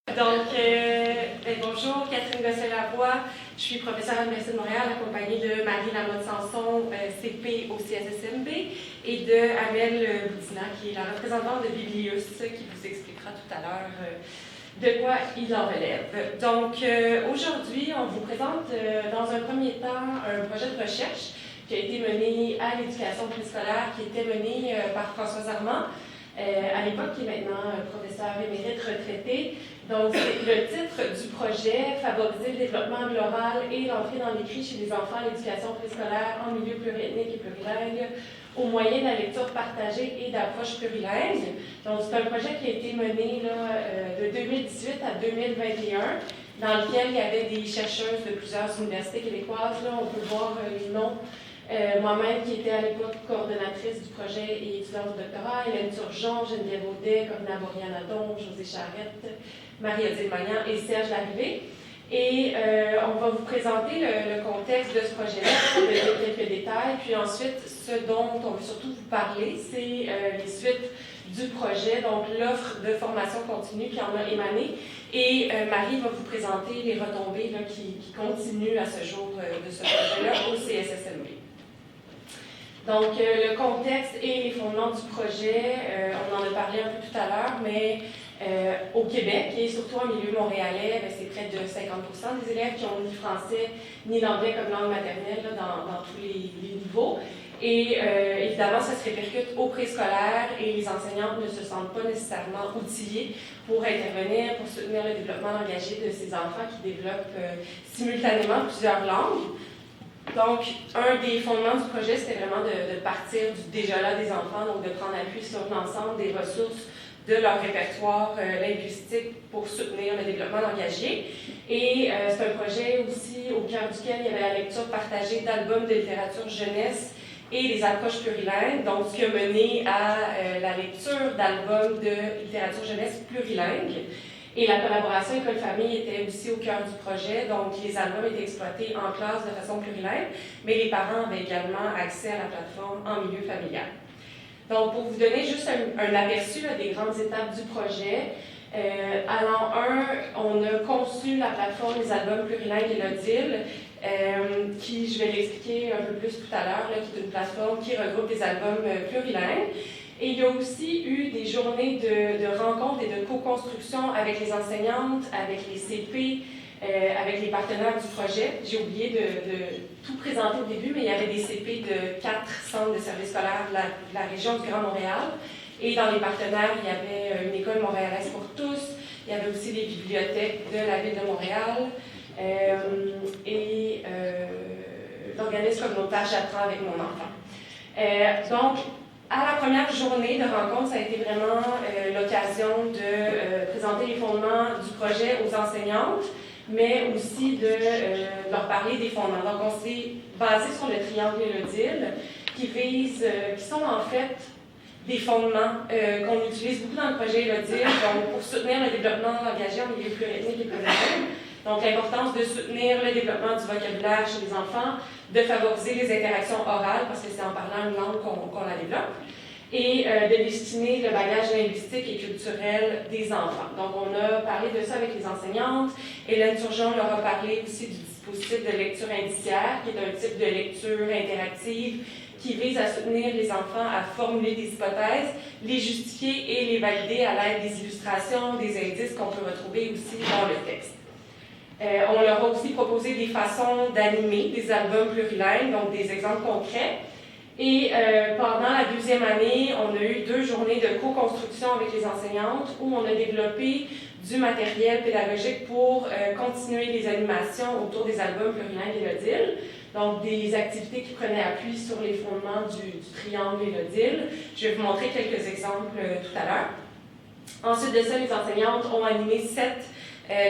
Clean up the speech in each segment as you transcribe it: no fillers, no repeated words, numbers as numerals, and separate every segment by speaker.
Speaker 1: Bonjour, Catherine Gosselin-Lavoie. Je suis professeure à l'Université de Montréal, accompagnée de Marie Lamotte-Sanson, CP au CSSMB, et de Amel Boudina, qui est la représentante de Biblius, qui vous expliquera tout à l'heure de quoi il en relève. Donc, aujourd'hui, on vous présente dans un premier temps un projet de recherche qui a été mené à l'éducation préscolaire, qui était mené par Françoise Armand, à l'époque, qui est maintenant professeur émérite retraité. Donc, le titre du projet, favoriser le développement de l'oral et l'entrée dans l'écrit chez les enfants à l'éducation préscolaire en milieu pluriethnique et plurilingue, au moyen de la lecture partagée et d'approche plurilingue. Donc, c'est un projet qui a été mené de 2018 à 2021, dans lequel il y avait des chercheuses de plusieurs universités québécoises. Là, on peut voir les noms. Moi-même, qui était à l'époque coordonnatrice du projet et étudiante du doctorat, Hélène Turgeon, Geneviève Audet, Corina Borian-Nadon, José Charette, Marie-Odile Magnan et Serge Larrivée. Et on va vous présenter le contexte de ce projet-là, quelques détails, puis ensuite, ce dont on veut surtout vous parler, c'est les suites du projet, donc l'offre de formation continue qui en a émané. Et Marie va vous présenter les retombées là, qui continuent à ce jour de ce projet-là au CSSMB. Donc, le contexte et les fondements du projet, on en a parlé un peu tout à l'heure, mais au Québec, et surtout en milieu montréalais, c'est près de 50% des élèves qui ont ni français ni l'anglais comme langue maternelle là, dans tous les niveaux. Et évidemment, ça se répercute au préscolaire et les enseignantes ne se sentent pas nécessairement outillées pour intervenir, pour soutenir le développement engagé de ces enfants qui développent simultanément plusieurs langues. Donc, un des fondements du projet, c'était vraiment de partir du déjà là des enfants, donc de prendre appui sur l'ensemble des ressources de leur répertoire linguistique pour soutenir le développement langagier. Et c'est un projet aussi au cœur duquel il y avait la lecture partagée d'albums de littérature jeunesse et les approches plurilingues, donc ce qui a mené à la lecture d'albums de littérature jeunesse plurilingue. Et la collaboration école-famille était aussi au cœur du projet, donc les albums étaient exploités en classe de façon plurilingue, mais les parents avaient également accès à la plateforme en milieu familial. Donc, pour vous donner juste un aperçu là, des grandes étapes du projet, à l'an 1, on a conçu la plateforme des albums plurilingues et l'Odile, qui, je vais l'expliquer un peu plus tout à l'heure, qui est une plateforme qui regroupe des albums plurilingues. Et il y a aussi eu des journées de rencontres et de co-construction avec les enseignantes, avec les CP, avec les partenaires du projet. J'ai oublié de tout présenter au début, mais il y avait des CP de 4 centres de services scolaires de la région du Grand Montréal. Et dans les partenaires, il y avait une école montréalaise pour tous, il y avait aussi les bibliothèques de la ville de Montréal et l'organisme communautaire J'apprends avec mon enfant. Donc, à la première journée de rencontre, ça a été vraiment l'occasion de présenter les fondements du projet aux enseignantes, mais aussi de leur parler des fondements. Donc, on s'est basé sur le triangle et l'Odile, qui sont en fait des fondements qu'on utilise beaucoup dans le projet l'Odile, donc pour soutenir le développement engagé en milieu pluriethnique et plurilingue. Donc, l'importance de soutenir le développement du vocabulaire chez les enfants, de favoriser les interactions orales, parce que c'est en parlant une langue qu'on la développe, et de destiner le bagage linguistique et culturel des enfants. Donc, on a parlé de ça avec les enseignantes. Hélène Turgeon leur a parlé aussi du dispositif de lecture indiciaire, qui est un type de lecture interactive qui vise à soutenir les enfants à formuler des hypothèses, les justifier et les valider à l'aide des illustrations, des indices qu'on peut retrouver aussi dans le texte. On leur a aussi proposé des façons d'animer des albums plurilingues, donc des exemples concrets. Et pendant la deuxième année, on a eu 2 journées de co-construction avec les enseignantes où on a développé du matériel pédagogique pour continuer les animations autour des albums plurilingues et l'Odile. Donc, des activités qui prenaient appui sur les fondements du triangle et l'Odile. Je vais vous montrer quelques exemples tout à l'heure. Ensuite de ça, les enseignantes ont animé 7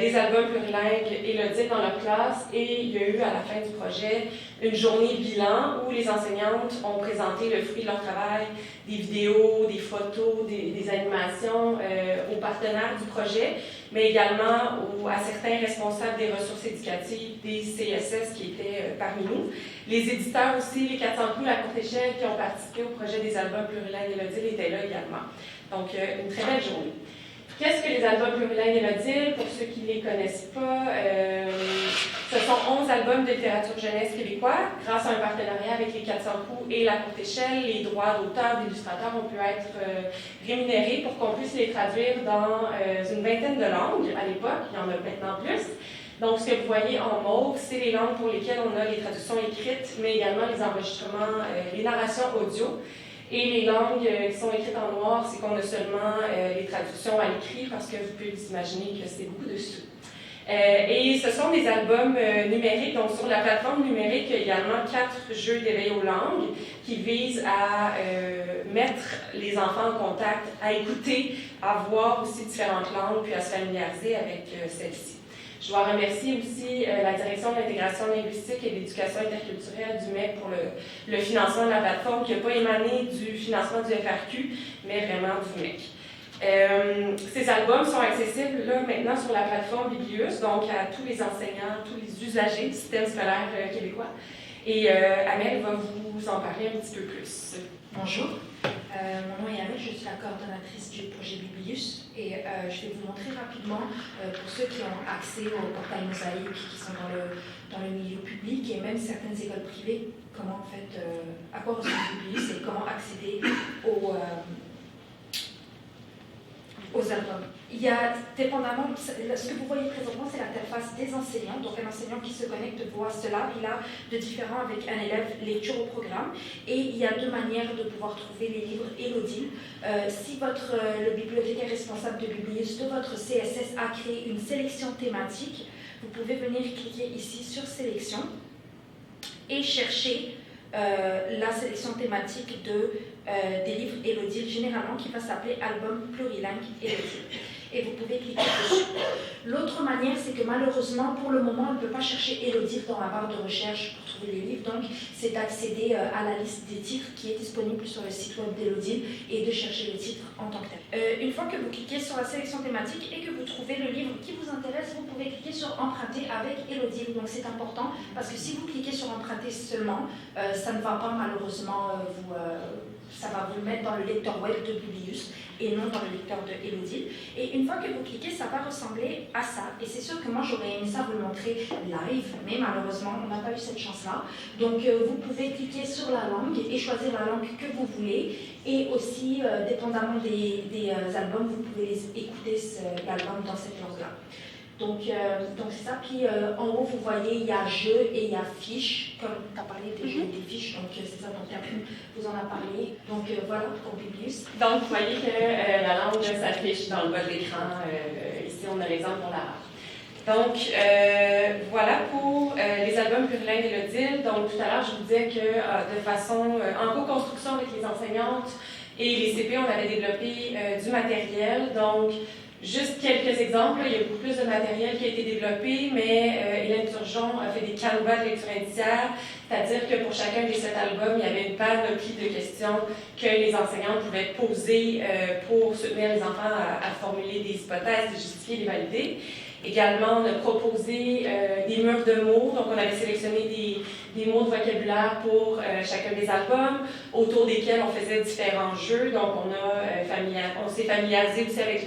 Speaker 1: des albums plurilingues et l'Odile dans leur classe, et il y a eu à la fin du projet une journée bilan où les enseignantes ont présenté le fruit de leur travail, des vidéos, des photos, des animations aux partenaires du projet, mais également à certains responsables des ressources éducatives, des CSS qui étaient parmi nous. Les éditeurs aussi, les 400 coups à courte échelle qui ont participé au projet des albums plurilingues et l'Odile étaient là également. Donc, une très belle journée. Qu'est-ce que les les albums plurilingues Élodie, pour ceux qui ne les connaissent pas, ce sont 11 albums de littérature jeunesse québécois. Grâce à un partenariat avec les 400 coups et la Courte Échelle, les droits d'auteur, d'illustrateurs ont pu être rémunérés pour qu'on puisse les traduire dans une vingtaine de langues à l'époque. Il y en a maintenant plus. Donc, ce que vous voyez en mauve, c'est les langues pour lesquelles on a les traductions écrites, mais également les enregistrements, les narrations audio. Et les langues qui sont écrites en noir, c'est qu'on a seulement les traductions à l'écrit, parce que vous pouvez vous imaginer que c'est beaucoup de sous. Et ce sont des albums numériques. Donc, sur la plateforme numérique, il y a également 4 jeux d'éveil aux langues qui visent à mettre les enfants en contact, à écouter, à voir aussi différentes langues, puis à se familiariser avec celles-ci. Je dois remercier aussi la Direction de l'intégration linguistique et de l'éducation interculturelle du MEC pour le financement de la plateforme qui n'a pas émané du financement du FRQ, mais vraiment du MEC. Ces albums sont accessibles là, maintenant sur la plateforme Biblius, donc à tous les enseignants, tous les usagers du système scolaire québécois. Et Amel va vous en parler un petit peu plus.
Speaker 2: Bonjour, mon nom est Amel, je suis la coordonnatrice du projet Biblius et je vais vous montrer rapidement, pour ceux qui ont accès au portail Mosaïque, qui sont dans le milieu public et même certaines écoles privées, comment en fait, à quoi ressemble Biblius et comment accéder aux albums. Il y a, dépendamment, ce que vous voyez présentement, c'est l'interface des enseignants. Donc, un enseignant qui se connecte voit cela. Il a de différents avec un élève lecture au programme. Et il y a 2 manières de pouvoir trouver les livres Élodie. Si le bibliothécaire responsable de Biblius de votre CSS a créé une sélection thématique, vous pouvez venir cliquer ici sur sélection et chercher la sélection thématique des livres Élodie, généralement qui va s'appeler Album plurilingue Élodie. Et vous pouvez cliquer dessus. L'autre manière, c'est que malheureusement, pour le moment, on ne peut pas chercher Élodie dans la barre de recherche pour trouver les livres. Donc, c'est d'accéder à la liste des titres qui est disponible sur le site web d'Élodie et de chercher le titre en tant que tel. Une fois que vous cliquez sur la sélection thématique et que vous trouvez le livre qui vous intéresse, vous pouvez cliquer sur Emprunter avec Élodie. Donc, c'est important parce que si vous cliquez sur Emprunter seulement, ça ne va pas malheureusement ça va vous le mettre dans le lecteur web de Biblius et non dans le lecteur de Élodie. Et une fois que vous cliquez, ça va ressembler à ça. Et c'est sûr que moi, j'aurais aimé ça vous le montrer live, mais malheureusement, on n'a pas eu cette chance-là. Donc, vous pouvez cliquer sur la langue et choisir la langue que vous voulez. Et aussi, dépendamment des albums, vous pouvez écouter l'album dans cette langue-là. Donc c'est ça. Puis en haut, vous voyez, il y a jeu et il y a fiche, comme tu as parlé des jeux et des fiches, donc c'est ça dont Catherine vous en a parlé. Donc voilà pour Biblius.
Speaker 1: Donc vous voyez que la langue s'affiche dans le bas de l'écran. Ici, on a l'exemple pour l'arabe. Donc voilà pour les albums plurilingues Élodie. Donc tout à l'heure, je vous disais que de façon en co-construction avec les enseignantes et les CP, on avait développé du matériel. Donc juste quelques exemples, il y a beaucoup plus de matériel qui a été développé, mais Hélène Turgeon a fait des canevas de lecture indiciaire, c'est-à-dire que pour chacun des 7 albums, il y avait une panoplie de questions que les enseignants pouvaient poser pour soutenir les enfants à formuler des hypothèses, des justifier, des valider. Également, on a proposé des murs de mots, donc on avait sélectionné des mots de vocabulaire pour chacun des albums, autour desquels on faisait différents jeux. Donc on s'est familiarisé aussi avec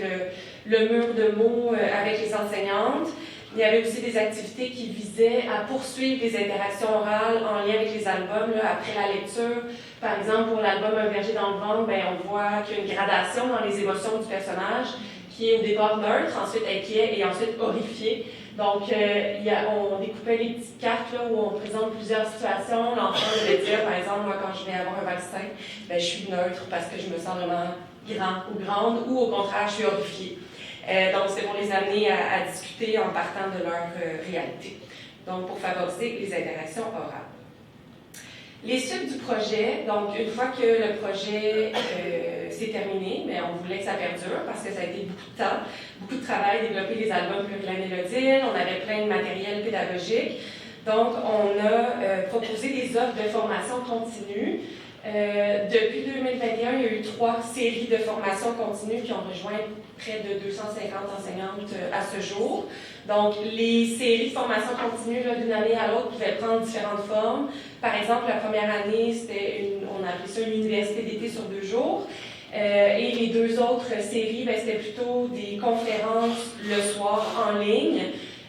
Speaker 1: le mur de mots avec les enseignantes. Il y avait aussi des activités qui visaient à poursuivre les interactions orales en lien avec les albums après la lecture. Par exemple, pour l'album Un berger dans le vent, on voit qu'il y a une gradation dans les émotions du personnage, qui est au départ neutre, ensuite inquiet et ensuite horrifié. Donc, on découpait les petites cartes là, où on présente plusieurs situations. L'enfant devait dire, par exemple, moi, quand je vais avoir un vaccin, je suis neutre parce que je me sens vraiment grand ou grande, ou au contraire, je suis horrifiée. Donc, c'est pour les amener à discuter en partant de leur réalité. Donc, pour favoriser les interactions orales. Les suites du projet, donc une fois que le projet s'est terminé, mais on voulait que ça perdure parce que ça a été beaucoup de temps, beaucoup de travail, développer les albums plurilingues Élodie, on avait plein de matériel pédagogique. Donc, on a proposé des offres de formation continue. Depuis 2021, il y a eu 3 séries de formation continue qui ont rejoint près de 250 enseignantes à ce jour. Donc, les séries de formation continue d'une année à l'autre pouvaient prendre différentes formes. Par exemple, la première année, on a appelé ça une université d'été sur 2 jours. Et les 2 autres séries, c'était plutôt des conférences le soir en ligne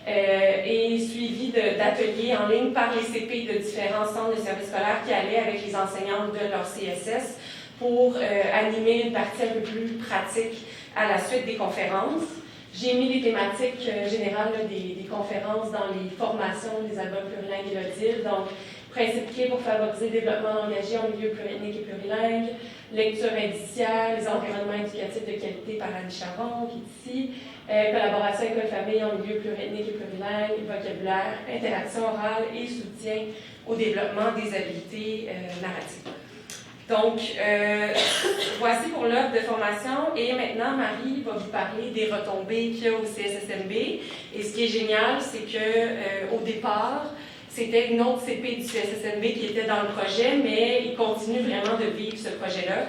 Speaker 1: et suivies d'ateliers en ligne par les CP de différents centres de services scolaires qui allaient avec les enseignantes de leur CSS pour animer une partie un peu plus pratique à la suite des conférences. J'ai mis les thématiques générales des conférences dans les formations des albums plurilingues et l'ODIL. Donc, principes clés pour favoriser le développement engagé en milieu pluriethnique et plurilingue, lecture indiciaire, les environnements éducatifs de qualité par Annie Charon, qui est ici, collaboration école-famille en milieu pluriethnique et plurilingue, vocabulaire, interaction orale et soutien au développement des habiletés narratives. Donc, voici pour l'offre de formation. Et maintenant, Marie va vous parler des retombées qu'il y a au CSSMB. Et ce qui est génial, c'est qu'au départ, c'était une autre CP du CSSMB qui était dans le projet, mais il continue vraiment de vivre ce projet-là,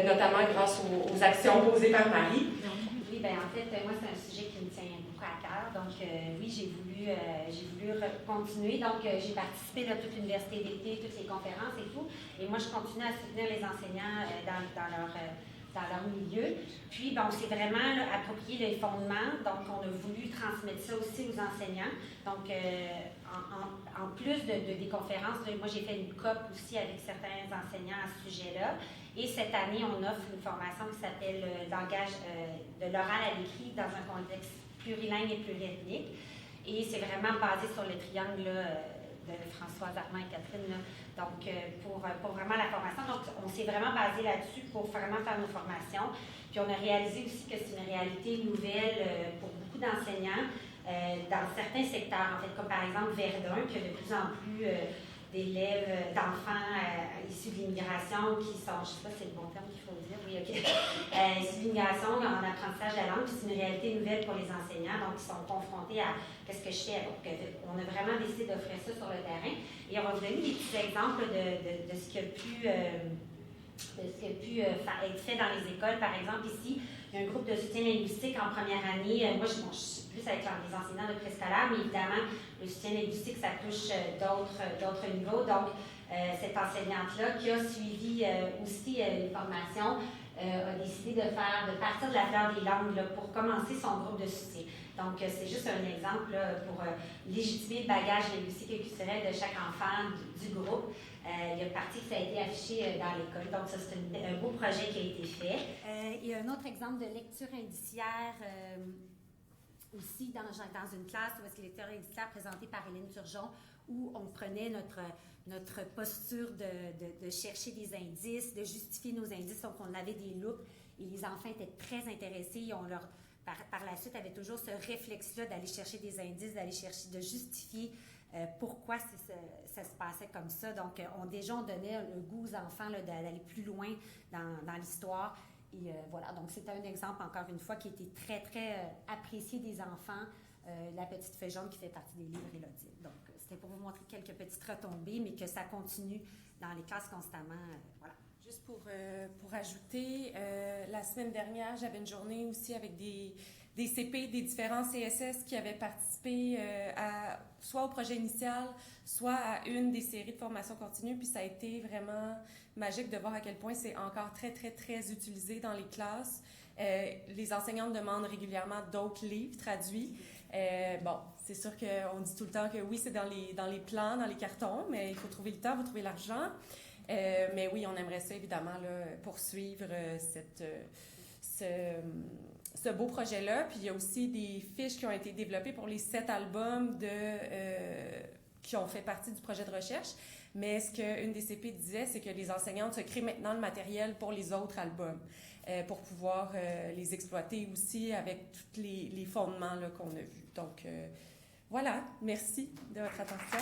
Speaker 1: notamment grâce aux actions posées par Marie.
Speaker 3: Oui, bien en fait, moi, c'est un sujet qui me tient beaucoup à cœur. Donc, oui, j'ai voulu continuer. Donc, j'ai participé à toute l'université d'été, toutes les conférences et tout. Et moi, je continue à soutenir les enseignants dans leur milieu. Puis, bon, c'est vraiment approprié les fondements. Donc, on a voulu transmettre ça aussi aux enseignants. Donc, en plus des conférences, moi, j'ai fait une COP aussi avec certains enseignants à ce sujet-là. Et cette année, on offre une formation qui s'appelle langage de l'oral à l'écrit dans un contexte plurilingue et pluriethnique. Et c'est vraiment basé sur le triangle de Françoise Armand et Catherine. Là. Donc, pour vraiment la formation. Donc, on s'est vraiment basé là-dessus pour vraiment faire nos formations. Puis, on a réalisé aussi que c'est une réalité nouvelle pour beaucoup d'enseignants dans certains secteurs, en fait, comme par exemple Verdun, qui a de plus en plus d'élèves, d'enfants issus de l'immigration qui sont, je ne sais pas si c'est le bon terme qu'il faut dire, oui, OK, issus de l'immigration en apprentissage de la langue, c'est une réalité nouvelle pour les enseignants, donc ils sont confrontés à qu'est-ce que je fais. Donc, on a vraiment décidé d'offrir ça sur le terrain et on va vous donner des petits exemples de ce qui a pu être fait dans les écoles. Par exemple, ici, il y a un groupe de soutien linguistique en première année. Moi, je suis plus avec les enseignants de préscolaire, mais évidemment, le soutien linguistique, ça touche d'autres niveaux. Donc, cette enseignante-là, qui a suivi aussi une formation, a décidé de partir de la fleur des langues là, pour commencer son groupe de soutien. Donc, c'est juste un exemple là, pour légitimer le bagage linguistique et culturel de chaque enfant du groupe. Il y a une partie qui a été affichée dans l'école. Donc, ça, c'est un beau projet qui a été fait. Il y a un autre exemple de lecture indiciaire aussi dans une classe où est-ce que lecture indiciaire présentée par Hélène Turgeon, où on prenait notre posture de chercher des indices, de justifier nos indices. Donc, on avait des loupes et les enfants étaient très intéressés. Par la suite, avaient toujours ce réflexe-là d'aller chercher des indices, de justifier pourquoi ça se passait comme ça. Donc, on donnait le goût aux enfants là, d'aller plus loin dans l'histoire. Et voilà, donc c'est un exemple, encore une fois, qui a été très, très apprécié des enfants, La petite feuille jaune qui fait partie des livres Élodie. Donc, c'était pour vous montrer quelques petites retombées, mais que ça continue dans les classes constamment. Voilà.
Speaker 1: Juste pour ajouter, la semaine dernière, j'avais une journée aussi avec des CP des différents CSS qui avaient participé soit au projet initial, soit à une des séries de formation continue. Puis ça a été vraiment magique de voir à quel point c'est encore très, très, très utilisé dans les classes. Les enseignantes demandent régulièrement d'autres livres traduits. Bon, c'est sûr qu'on dit tout le temps que oui, c'est dans les plans, dans les cartons, mais il faut trouver le temps, il faut trouver l'argent. Mais oui, on aimerait ça, évidemment, là, poursuivre ce beau projet-là. Puis il y a aussi des fiches qui ont été développées pour les 7 albums qui ont fait partie du projet de recherche. Mais ce qu'une des CP disait, c'est que les enseignantes se créent maintenant le matériel pour les autres albums, pour pouvoir les exploiter aussi avec tous les fondements là, qu'on a vus. Donc, voilà, merci de votre attention.